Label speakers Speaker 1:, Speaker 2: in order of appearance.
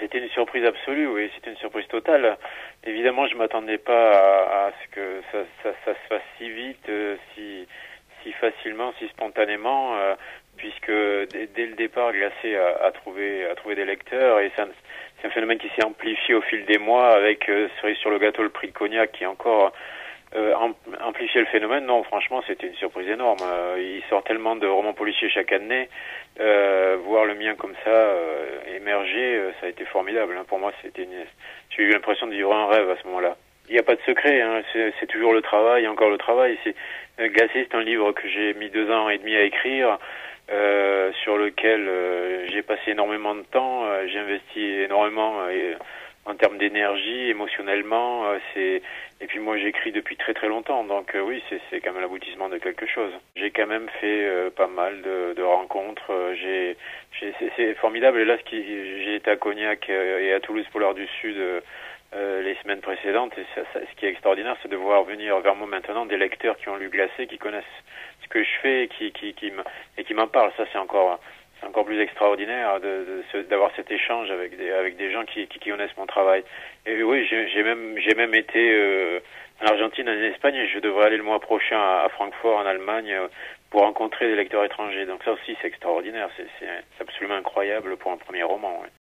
Speaker 1: C'était une surprise absolue, oui, c'était une surprise totale. Évidemment, je m'attendais pas à ce que ça se fasse si vite, si facilement, si spontanément, puisque dès le départ, Glacé a trouvé des lecteurs, et c'est un phénomène qui s'est amplifié au fil des mois avec cerise sur le gâteau le prix de Cognac qui est encore amplifier le phénomène. Non, franchement, c'était une surprise énorme. Il sort tellement de romans policiers chaque année. Voir le mien comme ça émerger, ça a été formidable. Pour moi, j'ai eu l'impression de vivre un rêve à ce moment-là. Il n'y a pas de secret, c'est toujours le travail, encore le travail. Glacé, c'est un livre que j'ai mis 2 ans et demi à écrire, sur lequel j'ai passé énormément de temps. J'ai investi énormément en termes d'énergie, émotionnellement. Et puis moi, j'écris depuis très très longtemps, donc oui, c'est quand même l'aboutissement de quelque chose. J'ai quand même fait pas mal de rencontres. C'est formidable. Et là, j'ai été à Cognac et à Toulouse pour l'Heure du Sud les semaines précédentes, et ce qui est extraordinaire, c'est de voir venir vers moi maintenant des lecteurs qui ont lu Glacé, qui connaissent ce que je fais et qui m'en parlent. Ça, c'est encore plus extraordinaire d'avoir cet échange avec des gens qui connaissent mon travail. Et oui, j'ai même été en Argentine, en Espagne, et je devrais aller le mois prochain à Francfort, en Allemagne, pour rencontrer des lecteurs étrangers. Donc ça aussi, c'est extraordinaire. C'est absolument incroyable pour un premier roman. Ouais.